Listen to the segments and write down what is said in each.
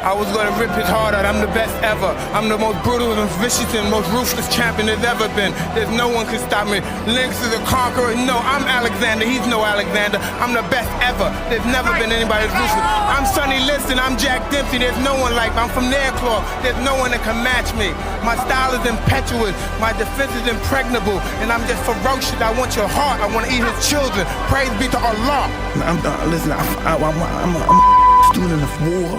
I was gonna rip his heart out. I'm the best ever. I'm the most brutal and vicious and most ruthless champion there's ever been. There's no one can stop me. Lynx is a conqueror. No, I'm Alexander. He's no Alexander. I'm the best ever. There's never been anybody as ruthless. I'm Sonny Liston. I'm Jack Dempsey. There's no one like me. I'm from Nairclaw. There's no one that can match me. My style is impetuous. My defense is impregnable. And I'm just ferocious. I want your heart. I want to eat his children. Praise be to Allah. Listen, I'm a student of war.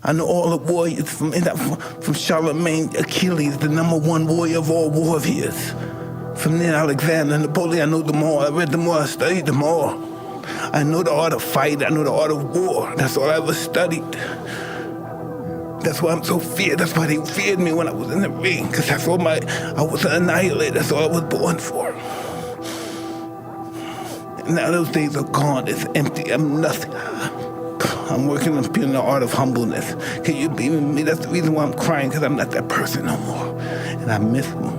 I know all the warriors from Charlemagne, Achilles, the #1 warrior of all warriors. From then Alexander, Napoleon, I know them all. I read them all, I studied them all. I know the art of fight, I know the art of war. That's all I ever studied. That's why I'm so feared. That's why they feared me when I was in the ring, because that's all I was an annihilator. That's all I was born for. And now those days are gone. It's empty. I'm nothing. I'm working on being the art of humbleness. Can you believe in me? That's the reason why I'm crying, because I'm not that person no more. And I miss them.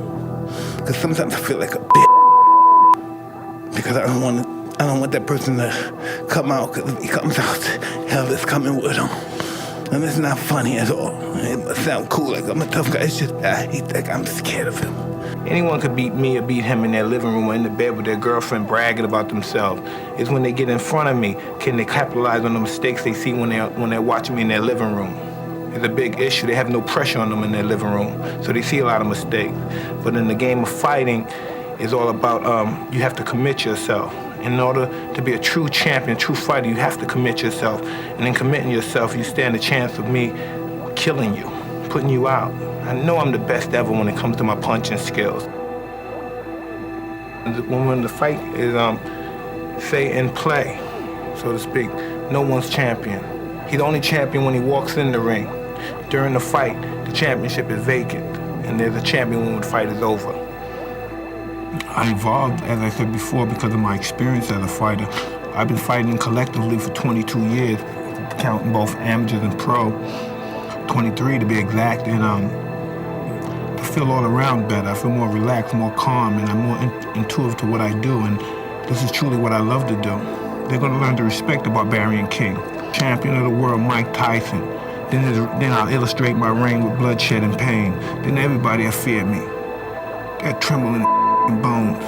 Because sometimes I feel like a bitch. Because I don't want that person to come out, because if he comes out, hell is coming with him. And it's not funny at all. It must sound cool, like I'm a tough guy. It's just, I hate that guy. I'm scared of him. Anyone could beat me or beat him in their living room or in the bed with their girlfriend bragging about themselves. It's when they get in front of me, can they capitalize on the mistakes they see when they're watching me in their living room. It's a big issue. They have no pressure on them in their living room, so they see a lot of mistakes. But in the game of fighting, it's all about you have to commit yourself. In order to be a true champion, true fighter, you have to commit yourself. And in committing yourself, you stand a chance of me killing you, putting you out. I know I'm the best ever when it comes to my punching skills. When the fight is, say, in play, so to speak, no one's champion. He's the only champion when he walks in the ring. During the fight, the championship is vacant, and there's a champion when the fight is over. I evolved, as I said before, because of my experience as a fighter. I've been fighting collectively for 22 years, counting both amateurs and pro, 23 to be exact, and I feel all around better. I feel more relaxed, more calm, and I'm more intuitive to what I do, and this is truly what I love to do. They're going to learn to respect the Barbarian King, champion of the world, Mike Tyson. Then I'll illustrate my reign with bloodshed and pain. Then everybody will fear me. That trembling bones.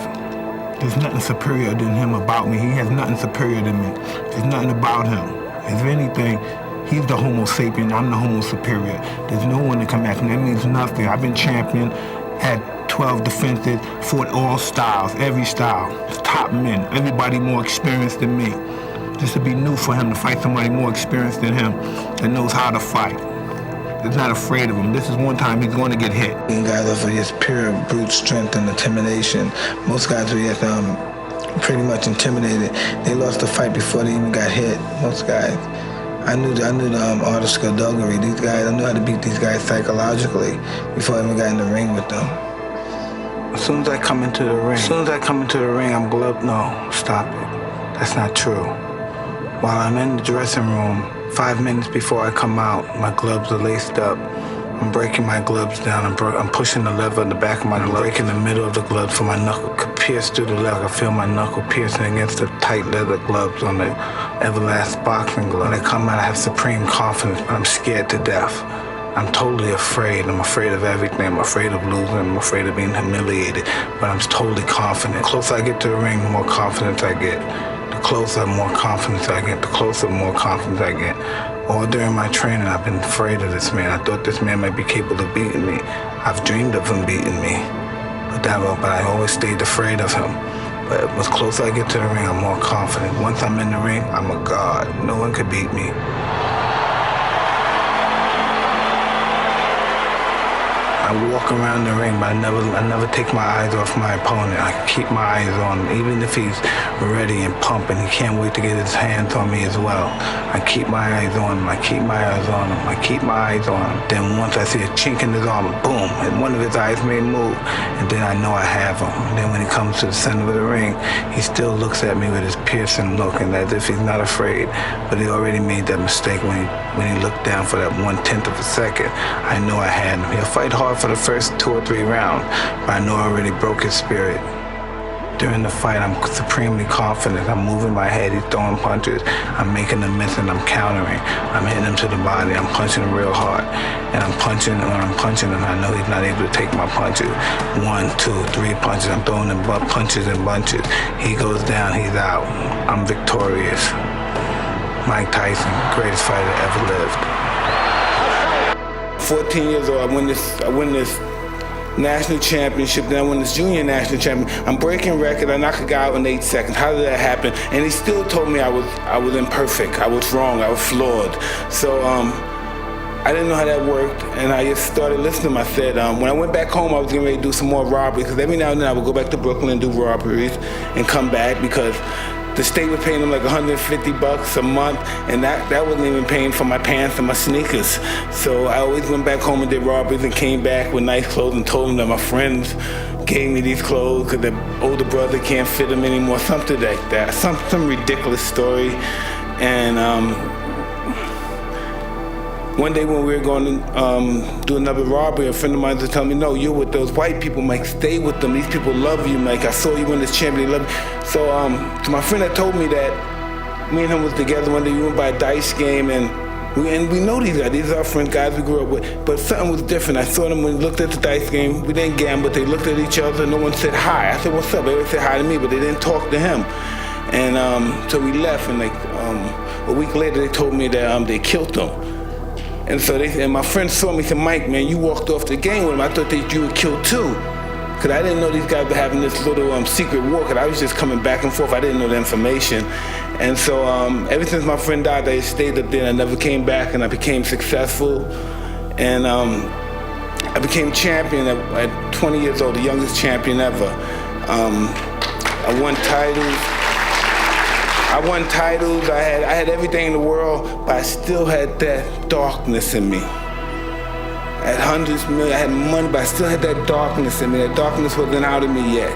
There's nothing superior than him about me. He has nothing superior than me. There's nothing about him. If anything, he's the Homo sapien, I'm the Homo superior. There's no one that can match me. That means nothing. I've been champion, had 12 defenses, fought all styles, every style. Top men, everybody more experienced than me. This would be new for him to fight somebody more experienced than him that knows how to fight. Is not afraid of him. This is one time he's going to get hit. Guys off of just pure brute strength and intimidation. Most guys were just pretty much intimidated. They lost the fight before they even got hit. Most guys. I knew the art of skullduggery. These guys, I knew how to beat these guys psychologically before I even got in the ring with them. As soon as I come into the ring, I'm gloved. No, stop it. That's not true. While I'm in the dressing room, 5 minutes before I come out, my gloves are laced up. I'm breaking my gloves down. I'm pushing the lever in the back of my glove, breaking the middle of the glove so my knuckle could pierce through the leather. I feel my knuckle piercing against the tight leather gloves on the Everlast boxing glove. When I come out, I have supreme confidence, but I'm scared to death. I'm totally afraid. I'm afraid of everything. I'm afraid of losing. I'm afraid of being humiliated, but I'm totally confident. The closer I get to the ring, the more confidence I get. The closer, more confidence I get. The closer, more confidence I get. All during my training, I've been afraid of this man. I thought this man might be capable of beating me. I've dreamed of him beating me, but I always stayed afraid of him. But as closer I get to the ring, I'm more confident. Once I'm in the ring, I'm a god. No one could beat me. I walk around the ring, but I never take my eyes off my opponent. I keep my eyes on him, even if he's ready and pumping. He can't wait to get his hands on me as well. I keep my eyes on him. I keep my eyes on him. I keep my eyes on him. Then once I see a chink in his armor, boom, and one of his eyes may move, and then I know I have him. And then when he comes to the center of the ring, he still looks at me with his piercing look, and as if he's not afraid. But he already made that mistake when he looked down for that 1/10 of a second. I know I had him. He'll fight hard for the first 2 or 3 rounds, but I know I already broke his spirit. During the fight, I'm supremely confident. I'm moving my head, he's throwing punches. I'm making them miss and I'm countering. I'm hitting him to the body, I'm punching him real hard. And I'm punching, and when I'm punching him, I know he's not able to take my punches. 1, 2, 3 punches, I'm throwing him punches and bunches. He goes down, he's out. I'm victorious. Mike Tyson, greatest fighter ever lived. 14 years old, I win this national championship, then I won this junior national championship. I'm breaking record, I knock a guy out in 8 seconds. How did that happen? And he still told me I was imperfect, I was wrong, I was flawed. So I didn't know how that worked, and I just started listening. I said, when I went back home, I was getting ready to do some more robberies, because every now and then I would go back to Brooklyn and do robberies and come back, because the state was paying them like $150 a month, and that wasn't even paying for my pants and my sneakers. So I always went back home and did robberies and came back with nice clothes and told them that my friends gave me these clothes because their older brother can't fit them anymore, something like that. Some ridiculous story. And one day when we were going to do another robbery, a friend of mine was telling me, no, you're with those white people, Mike, stay with them. These people love you, Mike. I saw you win this champion, they love you. So to my friend that told me that, me and him was together one day, we went by a dice game, and we know these guys. These are our friends, guys we grew up with. But something was different. I saw them when we looked at the dice game. We didn't gamble, but they looked at each other. No one said hi. I said, what's up? They would say hi to me, but they didn't talk to him. And so we left, and like a week later, they told me that they killed them. And so and my friend saw me and said, Mike, man, you walked off the game with him. I thought that you would kill too. Because I didn't know these guys were having this little secret war, because I was just coming back and forth. I didn't know the information. And so ever since my friend died, I stayed up there and I never came back, and I became successful. And I became champion at 20 years old, the youngest champion ever. I won titles. I had everything in the world, but I still had that darkness in me. I had hundreds of millions, I had money, but I still had that darkness in me. That darkness wasn't out of me yet.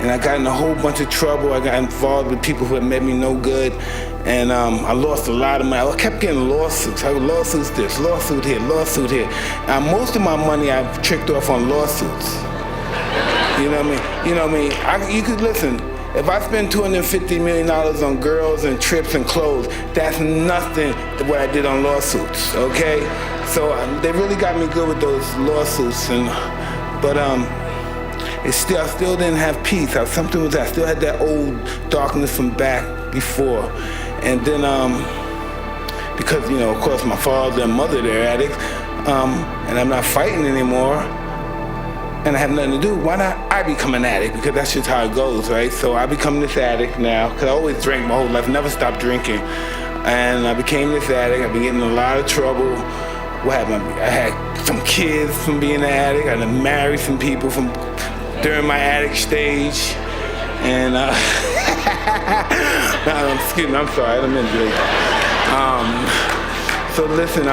And I got in a whole bunch of trouble. I got involved with people who had made me no good. And I lost a lot of money. I kept getting lawsuits. Lawsuits this, lawsuit here, lawsuit here. And most of my money I've tricked off on lawsuits. You know what I mean? You could listen. If I spend $250 million on girls and trips and clothes, that's nothing to what I did on lawsuits, okay? So they really got me good with those lawsuits, but I still didn't have peace. I still had that old darkness from back before. And then, because, of course, my father and mother, they're addicts, and I'm not fighting anymore, and I have nothing to do, why not I become an addict? Because that's just how it goes, right? So I become this addict now, because I always drank my whole life, never stopped drinking. And I became this addict. I've been getting in a lot of trouble. What happened? I had some kids from being an addict. I done married some people from during my addict stage. And, excuse me, I'm sorry, I didn't mean to do that. So listen,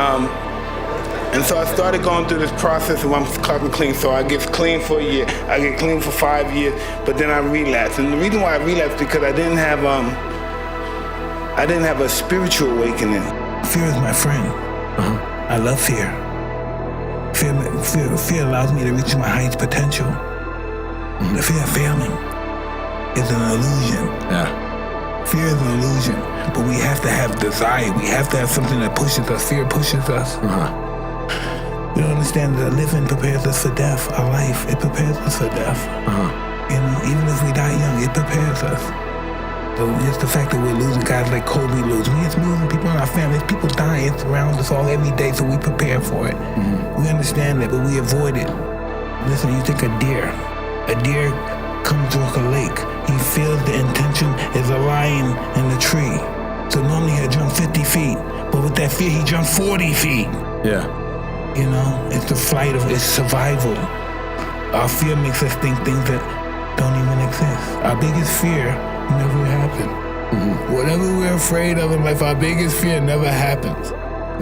and so I started going through this process of I'm carbon clean. So I get clean for a year, I get clean for 5 years, but then I relapse. And the reason why I relapsed because I didn't have a spiritual awakening. Fear is my friend. I love fear. Fear allows me to reach my highest potential. The fear of failing is an illusion. Yeah. Fear is an illusion, but we have to have desire. We have to have something that pushes us. Fear pushes us. We don't understand that living prepares us for death. Our life, it prepares us for death. Even if we die young, it prepares us. So just the fact that we're losing guys like Kobe losing, we're losing people in our families, people dying around us all every day, so we prepare for it. We understand that, but we avoid it. Listen, you think a deer comes to a lake, he feels the intention is a lion in the tree. So normally he'll jump 50 feet, but with that fear, he jumped 40 feet. Yeah. You know, it's the flight of, it's survival. Our fear makes us think things that don't even exist. Our biggest fear never happened. Mm-hmm. Whatever we're afraid of in life, our biggest fear never happens.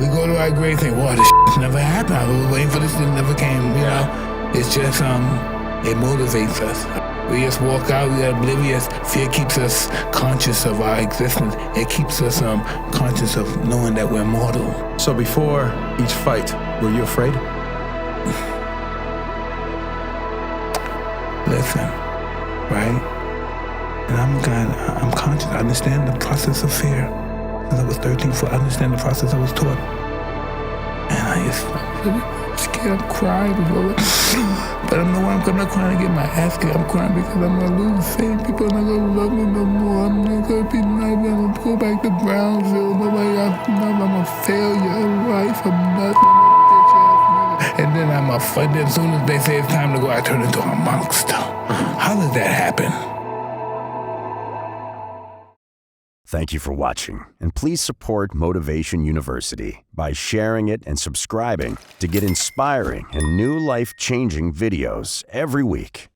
We go to our grave saying, "Wow, this never happened. I was waiting for this, it never came." You know, it's just it motivates us. We just walk out, we are oblivious. Fear keeps us conscious of our existence. It keeps us conscious of knowing that we're mortal. So before each fight, were you afraid? Listen, right? And I'm conscious. I understand the process of fear. Since I was 13, I understand the process I was taught. And I'm scared, I'm crying. But I'm not crying to get my ass kicked. I'm crying because I'm going to lose fame. People are not going to love me no more. I'm not going to be nice. I'm going to go back to Brownsville. I'm a failure in life. I'm nothing. And then I'm a fight. Then as soon as they say it's time to go, I turn into a monster. How did that happen? Thank you for watching, and please support Motivation University by sharing it and subscribing to get inspiring and new life-changing videos every week.